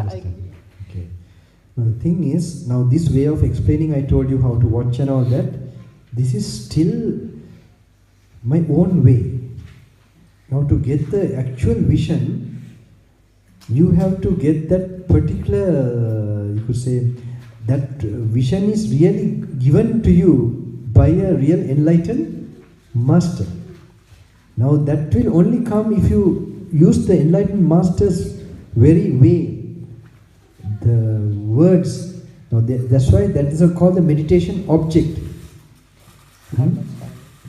understand. Okay. Now the thing is, now this way of explaining, I told you how to watch and all that, this is still my own way. Now to get the actual vision, you have to get that particular, you could say, that vision is really given to you by a real enlightened master. Now that will only come if you use the enlightened master's very way, the words. Now that's why that is called the meditation object.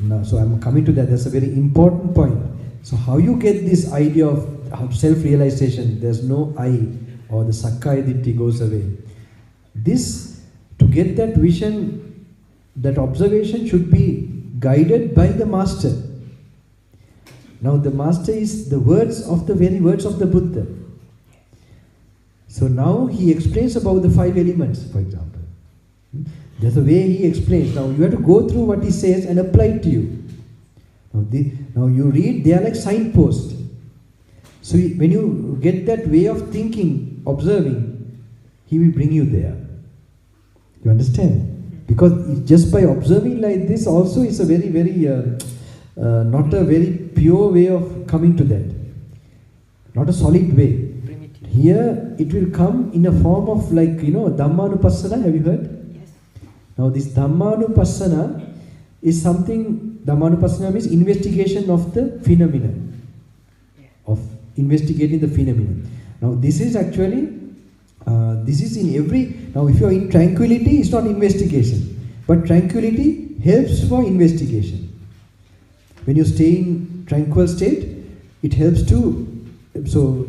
Now, so I'm coming to that. That's a very important point. So how you get this idea of self-realization? There's no I, or the sakkaya ditthi goes away. This, to get that vision, that observation should be guided by the master. Now the master is the words of the very words of the Buddha. So now he explains about the 5 elements, for example. There's a way he explains. Now you have to go through what he says and apply it to you. Now you read, they are like signposts. So when you get that way of thinking, observing, he will bring you there. You understand? Because just by observing like this also is a very, very, not a very pure way of coming to that. Not a solid way. Primitive. Here it will come in a form of like, Dhammanupassana, have you heard? Yes. Now this Dhammanupassana is something, Dhammanupassana means investigation of the phenomenon. Yeah. Of investigating the phenomenon. Now this is actually, this is in every, now if you are in tranquility, it's not investigation. But tranquility helps for investigation. When you stay in tranquil state, it helps to, so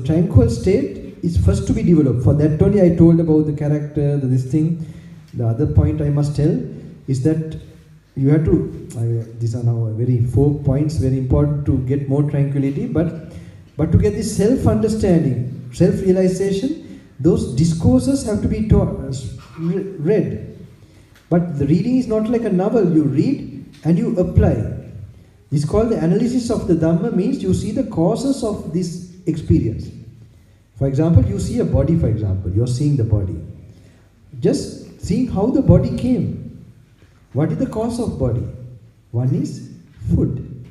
tranquil state is first to be developed. For that only I told about the character, this thing. The other point I must tell is that you have to, these are now very 4 points, very important to get more tranquility, but to get this self-understanding, self-realization, those discourses have to be read. But the reading is not like a novel. You read and you apply. This is called the analysis of the Dhamma, means you see the causes of this experience. For example, you see a body, for example, you are seeing the body. Just seeing how the body came. What is the cause of body? One is food.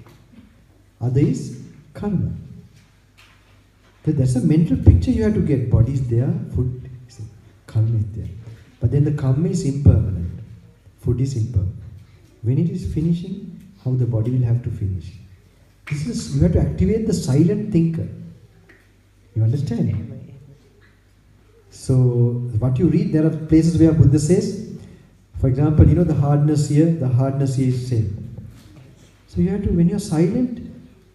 Other is karma. That's a mental picture you have to get. Body is there, food is there, karma is there. But then the karma is impermanent. Food is impermanent. When it is finishing, how the body will have to finish. This is, you have to activate the silent thinker. You understand? So, what you read, there are places where Buddha says, for example, the hardness here is same. So you have to, when you're silent,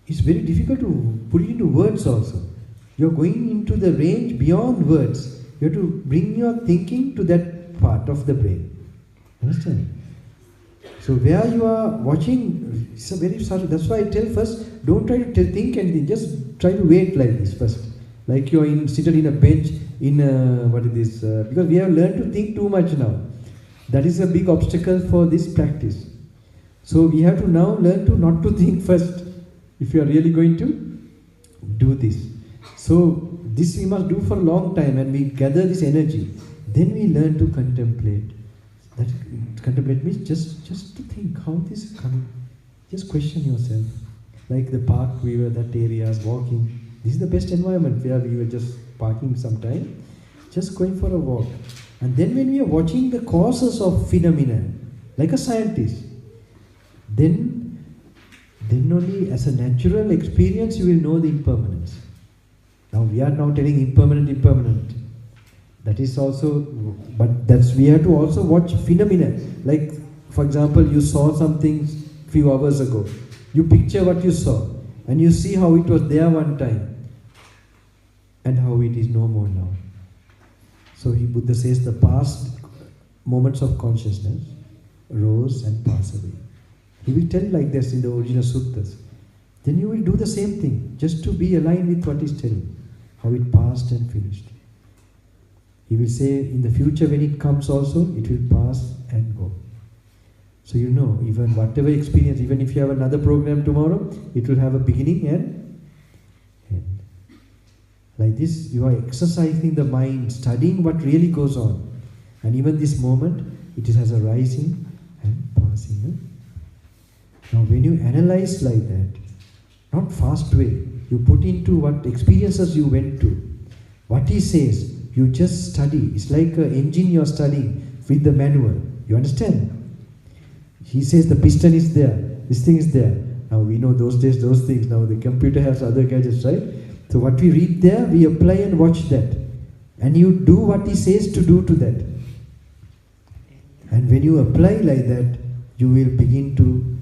it's very difficult to put it into words also. You're going into the range beyond words. You have to bring your thinking to that part of the brain. Understand? So where you are watching, it's a very subtle. That's why I tell first, don't try to think anything. Just try to wait like this first. Like you're seated in a bench in because we have learned to think too much now. That is a big obstacle for this practice. So we have to now learn to not to think first, if you are really going to do this. So this we must do for a long time, and we gather this energy. Then we learn to contemplate. That contemplate means just to think how this is coming. Just question yourself. Like the park, we were that areas walking. This is the best environment where we were just parking sometime, just going for a walk. And then when we are watching the causes of phenomena, like a scientist, then only as a natural experience you will know the impermanence. Now we are now telling impermanent. That is also, but we have to also watch phenomena. Like, for example, you saw something few hours ago. You picture what you saw, and you see how it was there one time, and how it is no more now. So Buddha says the past moments of consciousness rose and pass away. He will tell like this in the original suttas. Then you will do the same thing, just to be aligned with what he's telling, how it passed and finished. He will say in the future when it comes also, it will pass and go. So even whatever experience, even if you have another program tomorrow, it will have a beginning and end. Like this, you are exercising the mind, studying what really goes on. And even this moment, it is as a rising and passing. Now when you analyze like that, not fast way, you put into what experiences you went to. What he says, you just study. It's like an engine you're studying with the manual. You understand? He says the piston is there, this thing is there. Now we know those days, those things. Now the computer has other gadgets, right? So what we read there, we apply and watch that. And you do what he says to do to that. And when you apply like that, you will begin to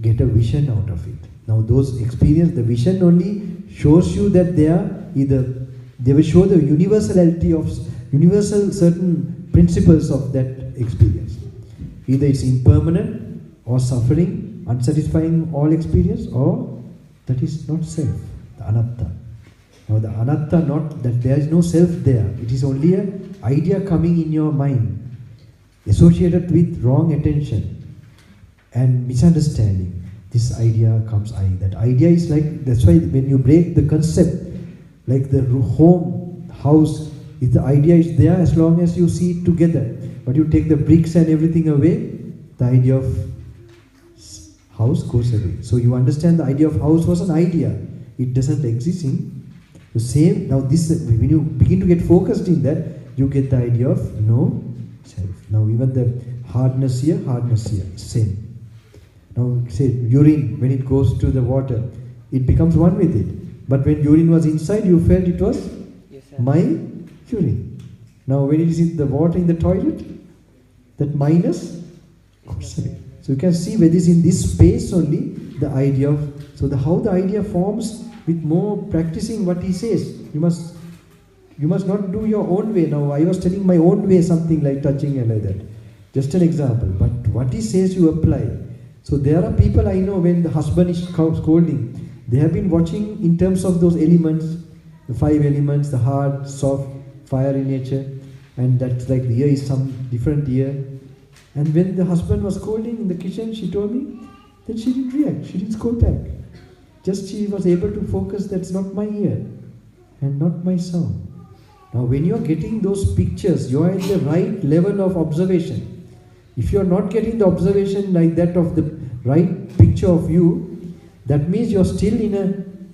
get a vision out of it. Now those experience, the vision only shows you that they will show the universality of, universal certain principles of that experience. Either it's impermanent or suffering, unsatisfying all experience, or that is not self, the anatta. Now the anatta, not that there is no self there. It is only an idea coming in your mind, associated with wrong attention and misunderstanding. This idea comes I. That idea is like, that's why when you break the concept, like the home, house, if the idea is there as long as you see it together. But you take the bricks and everything away, the idea of house goes away. So you understand the idea of house was an idea. It doesn't exist in the same. Now this, when you begin to get focused in that, you get the idea of no self. Now even the hardness here, same. Now say urine, when it goes to the water, it becomes one with it. But when urine was inside, you felt it was my urine. Now when it is in the water in the toilet, that minus goes away. So you can see whether it is in this space only, the idea of, so how the idea forms with more practicing what he says. You must not do your own way. Now I was telling my own way, something like touching and like that. Just an example. But what he says you apply. So there are people I know, when the husband is scolding, they have been watching in terms of those elements, the 5 elements, the hard, soft, fire in nature, and that's like the ear is some different ear. And when the husband was scolding in the kitchen, she told me that she didn't react, she didn't scold back. Just she was able to focus, that's not my ear and not my sound. Now when you are getting those pictures, you are at the right level of observation. If you are not getting the observation like that of the right picture of you, that means you are still in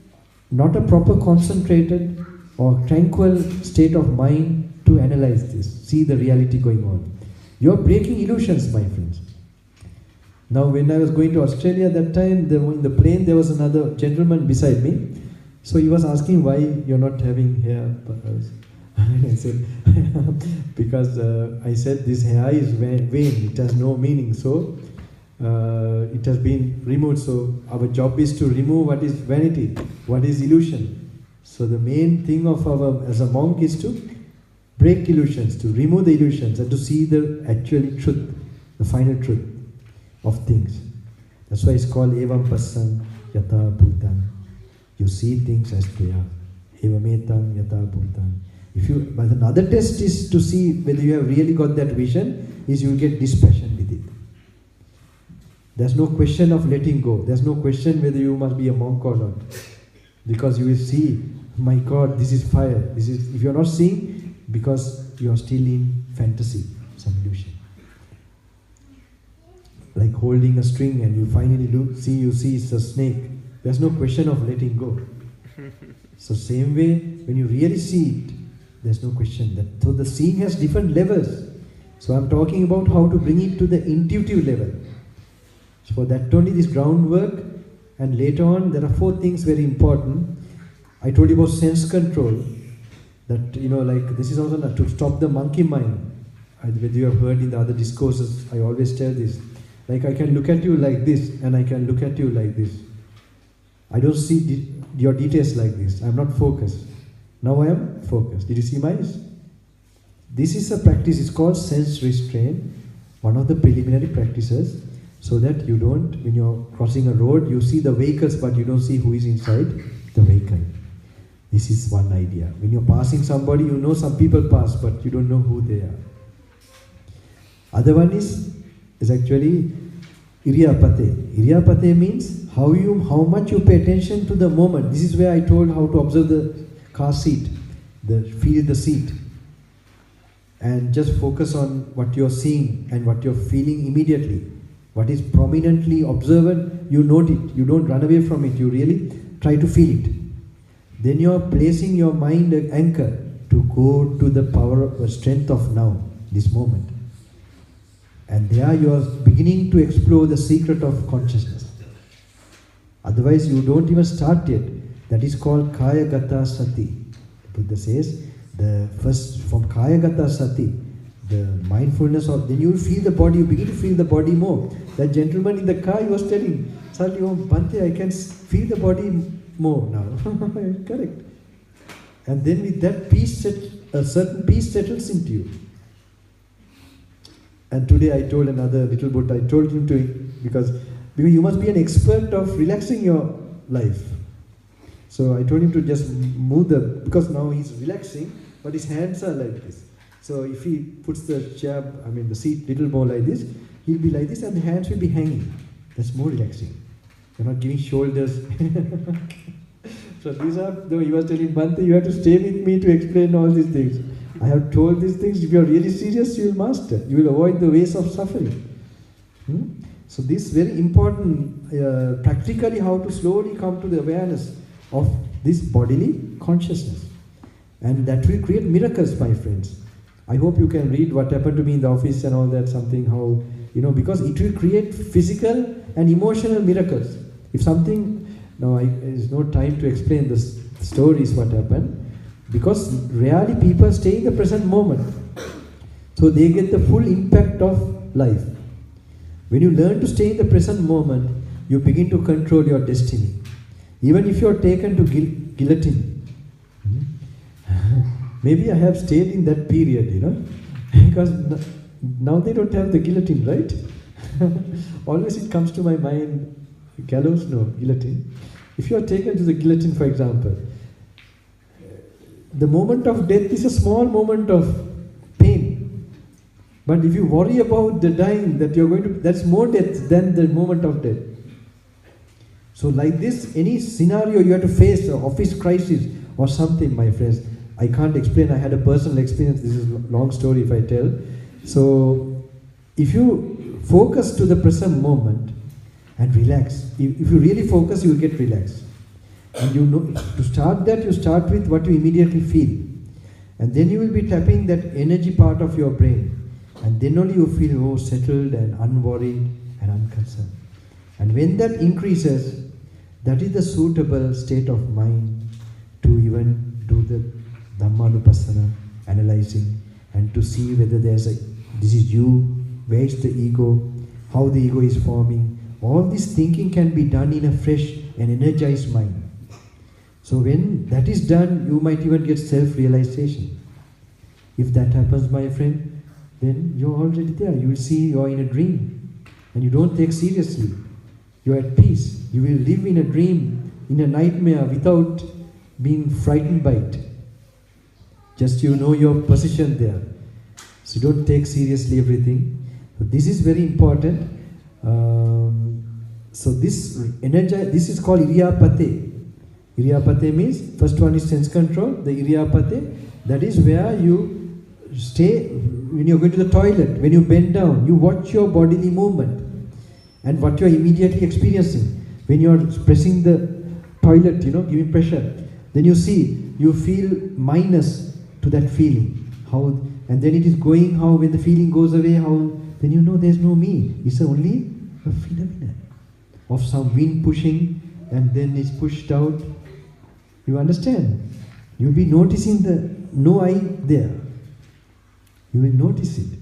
not a proper concentrated or tranquil state of mind to analyze this, see the reality going on. You are breaking illusions, my friends. Now when I was going to Australia that time, in the plane there was another gentleman beside me. So he was asking why you're not having hair. And I said, because I said this hair is vain, it has no meaning, so it has been removed. So our job is to remove what is vanity, what is illusion. So the main thing of as a monk is to break illusions, to remove the illusions and to see the actual truth, the final truth of things. That's why it's called Evam Passan Yata Bhutan. You see things as they are. Evametan Yata Bhutan. But another test is to see whether you have really got that vision, is you will get dispassion with it. There's no question of letting go. There's no question whether you must be a monk or not. Because you will see, my God, this is fire. This is, if you're not seeing, because you are still in fantasy, some illusion. Like holding a string and you finally you see it's a snake. There's no question of letting go. So same way, when you really see it, there's no question that. So the seeing has different levels. So I'm talking about how to bring it to the intuitive level. So for that only this groundwork, and later on there are 4 things very important. I told you about sense control. That, like this is also to stop the monkey mind. Whether you have heard in the other discourses, I always tell this. Like I can look at you like this and I can look at you like this. I don't see your details like this. I'm not focused. Now I am focused. Did you see my eyes? This is a practice, it's called sense restraint, one of the preliminary practices, so that you don't, when you're crossing a road, you see the vehicles but you don't see who is inside the vehicle. This is one idea. When you're passing somebody, you know some people pass but you don't know who they are. Other one is actually Iriyapate. Iriyapate means how much you pay attention to the moment. This is where I told how to observe the car seat, feel the seat, and just focus on what you're seeing and what you're feeling immediately. What is prominently observant, you note it. You don't run away from it. You really try to feel it. Then you're placing your mind an anchor to go to the power of strength of now, this moment. And there you are beginning to explore the secret of consciousness. Otherwise you don't even start yet. That is called Kaya Gata Sati. Buddha says, the first from Kaya Gata Sati, the mindfulness of, then you will feel the body, you begin to feel the body more. That gentleman in the car, he was telling, suddenly, oh Bhante, I can feel the body more now. Correct. And then with that peace, a certain peace settles into you. And today I told another little Buddha, I told him to, because you must be an expert of relaxing your life. So I told him to just move because now he's relaxing, but his hands are like this. So if he puts the the seat little more like this, he'll be like this and the hands will be hanging. That's more relaxing. You're not giving shoulders. So these are, though he was telling Bhante, you have to stay with me to explain all these things. I have told these things, if you are really serious, you will master. You will avoid the ways of suffering. So this is very important, practically how to slowly come to the awareness of this bodily consciousness. And that will create miracles, my friends. I hope you can read what happened to me in the office and all that, something how, because it will create physical and emotional miracles. If something, there's no time to explain the stories what happened, because rarely people stay in the present moment. So they get the full impact of life. When you learn to stay in the present moment, you begin to control your destiny. Even if you are taken to guillotine, maybe I have stayed in that period, because now they don't have the guillotine, right? Always it comes to my mind, gallows, no, guillotine. If you are taken to the guillotine, for example, the moment of death is a small moment of pain. But if you worry about the dying, that you're going to, that's more death than the moment of death. So like this, any scenario you have to face, an office crisis or something, my friends, I can't explain, I had a personal experience, this is a long story if I tell. So, if you focus to the present moment and relax, if you really focus, you will get relaxed. And to start that, you start with what you immediately feel. And then you will be tapping that energy part of your brain. And then only you feel settled and unworried and unconcerned. And when that increases, that is the suitable state of mind to even do the Dhamma analyzing, and to see whether this is you, where is the ego, how the ego is forming. All this thinking can be done in a fresh and energized mind. So when that is done, you might even get self-realization. If that happens, my friend, then you're already there. You will see you're in a dream and you don't take seriously. You're at peace. You will live in a dream, in a nightmare without being frightened by it. Just your position there. So don't take seriously everything. So this is very important. So this is called Iriyapate. Iriyapate means, first one is sense control, the Iriyapate, that is where you stay, when you're going to the toilet, when you bend down, you watch your bodily movement and what you're immediately experiencing. When you're pressing the toilet, giving pressure, then you feel minus to that feeling. And then it is going, when the feeling goes away, then there's no me. It's only a phenomenon of some wind pushing and then it's pushed out. You understand? You'll be noticing the no I there. You will notice it.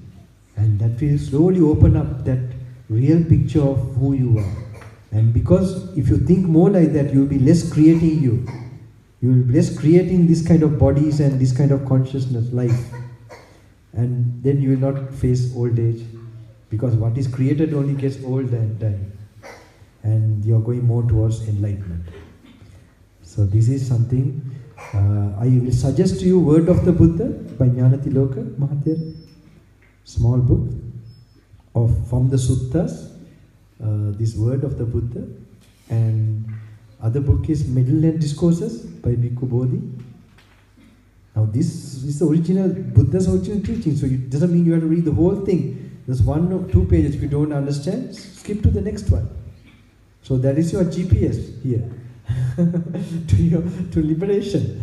And that will slowly open up that real picture of who you are. And because if you think more like that, you will be less creating you. You will be less creating this kind of bodies and this kind of consciousness, life. And then you will not face old age. Because what is created only gets old and die. And you are going more towards enlightenment. So this is something I will suggest to you Word of the Buddha by Gnanaloka Thero, small book from the suttas, this Word of the Buddha, and other book is Middle and Discourses by Bhikkhu Bodhi, Now this is the original, Buddha's original teaching, so it doesn't mean you have to read the whole thing. There's 1 or 2 pages, if you don't understand, skip to the next one. So that is your GPS here, to liberation.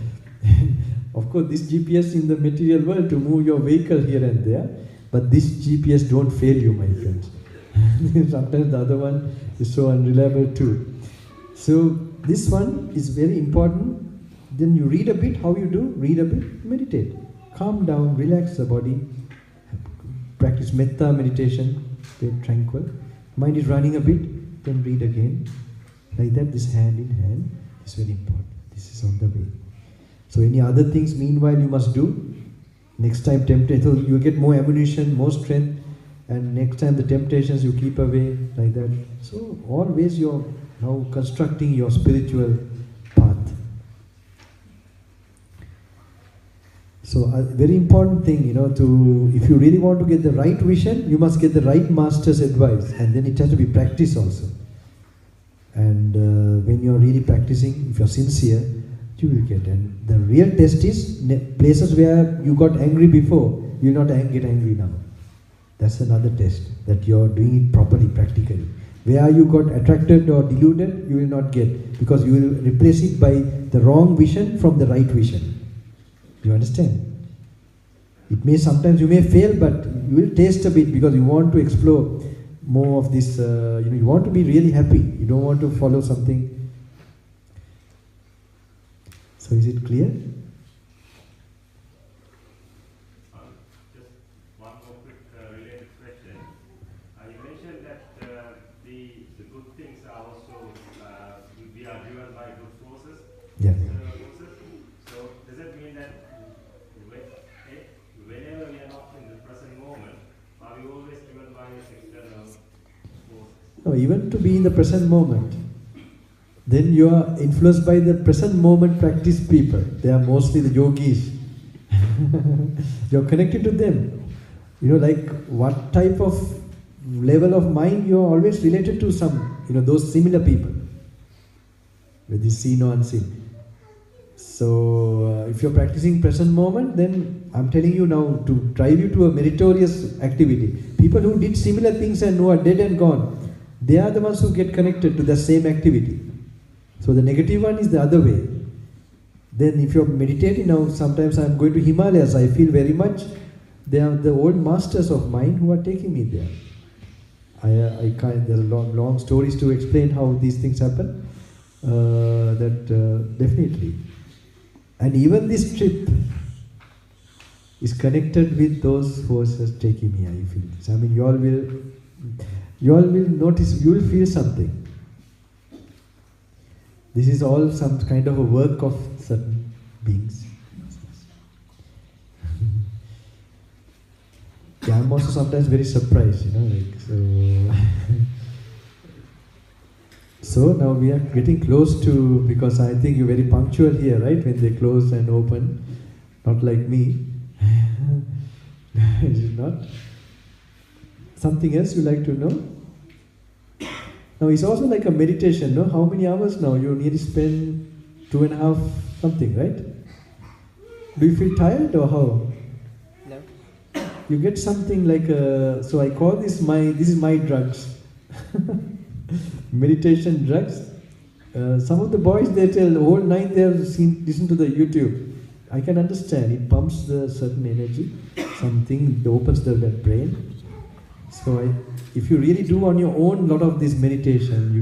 Of course, this GPS in the material world to move your vehicle here and there, but this GPS don't fail you, my friends. Sometimes the other one is so unreliable too. So this one is very important. Then you read a bit. How you do? Read a bit, meditate. Calm down, relax the body. Practice metta meditation, stay tranquil. Mind is running a bit, then read again. Like that, this hand in hand is very important. This is on the way. So any other things meanwhile you must do. Next time temptation, you get more ammunition, more strength, and next time the temptations you keep away, like that. So always you're now constructing your spiritual path. So a very important thing, if you really want to get the right vision, you must get the right master's advice, and then it has to be practiced also. And when you're really practicing, if you're sincere, you will get. And the real test is places where you got angry before, you will not get angry now. That's another test, that you're doing it properly, practically. Where you got attracted or deluded, you will not get, because you will replace it by the wrong vision from the right vision. You understand? It may sometimes you may fail, but you will taste a bit because you want to explore more of this. You want to be really happy. You don't want to follow something. So is it clear? Just one more quick related question. You mentioned that the good things are also we are driven by good forces. Yeah. So does that mean that whenever we are not in the present moment, are we always driven by external forces? No, even to be in the present moment, then you are influenced by the present moment practice people. They are mostly the yogis. You're connected to them. Like what type of level of mind, you're always related to some, those similar people. Whether seen or unseen. So, if you're practicing present moment, then I'm telling you now to drive you to a meritorious activity. People who did similar things and who are dead and gone, they are the ones who get connected to the same activity. So the negative one is the other way. Then if you're meditating now, sometimes I'm going to Himalayas, I feel very much, they are the old masters of mind who are taking me there. There's long stories to explain how these things happen. Definitely. And even this trip is connected with those forces taking me, I feel. So, I mean, you all will notice, you will feel something. This is all some kind of a work of certain beings. Yeah, I'm also sometimes very surprised, So now we are getting close to, because I think you're very punctual here, right? When they close and open, not like me. Is it not? Something else you like to know? Now it's also like a meditation, no? How many hours now? You nearly spend 2.5 something, right? Do you feel tired or how? No. You get something like so I call this is my drugs. Meditation drugs. Some of the boys, they tell the whole night they have listen to the YouTube. I can understand, it pumps the certain energy, something opens the brain. So if you really do on your own lot of this meditation,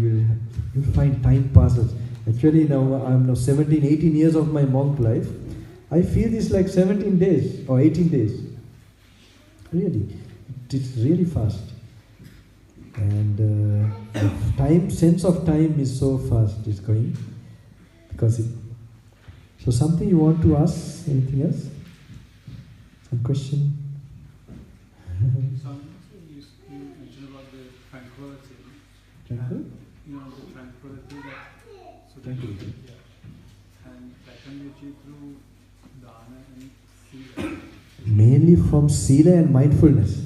you'll find time passes. Actually now I'm now 17, 18 years of my monk life. I feel this like 17 days or 18 days. Really, it's really fast. And sense of time is so fast, it's going. So something you want to ask, anything else? Some question? You mentioned about the tranquility. Tranquil? The tranquility that... Tranquility. Yeah. And that can be achieved through dana and sila. Mainly from sila and mindfulness.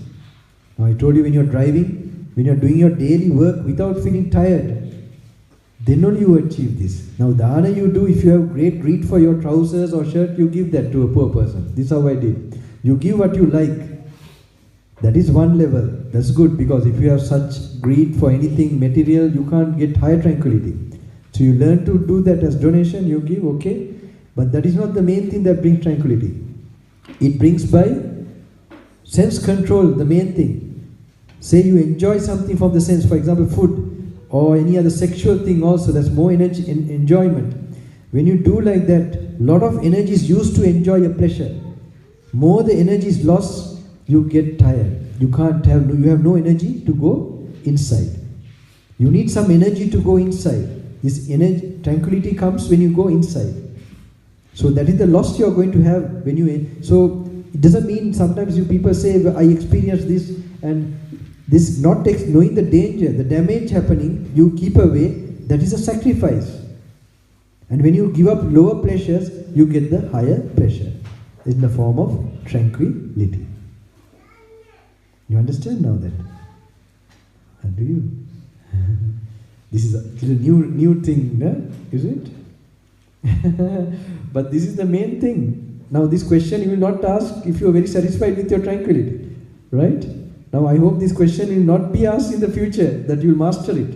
Now I told you, when you're driving, when you're doing your daily work without feeling tired, then only you achieve this. Now dana you do, if you have great greed for your trousers or shirt, you give that to a poor person. This is how I did. You give what you like. That is one level. That's good, because if you have such greed for anything material, you can't get higher tranquility. So you learn to do that as donation, you give, okay. But that is not the main thing that brings tranquility. It brings by sense control, the main thing. Say you enjoy something from the sense, for example food, or any other sexual thing also, that's more energy in enjoyment. When you do like that, lot of energy is used to enjoy a pleasure. More the energy is lost, you get tired. You have no energy to go inside. You need some energy to go inside. This energy, tranquility comes when you go inside. So that is the loss you are going to have when you. So it doesn't mean, sometimes you people say, I experienced this, and this not knowing the danger, the damage happening, you keep away. That is a sacrifice. And when you give up lower pleasures, you get the higher pleasure in the form of tranquility. You understand now that? And do you? This is a new thing, no? Is it? But this is the main thing. Now this question you will not ask if you are very satisfied with your tranquility. Right? Now I hope this question will not be asked in the future, that you will master it.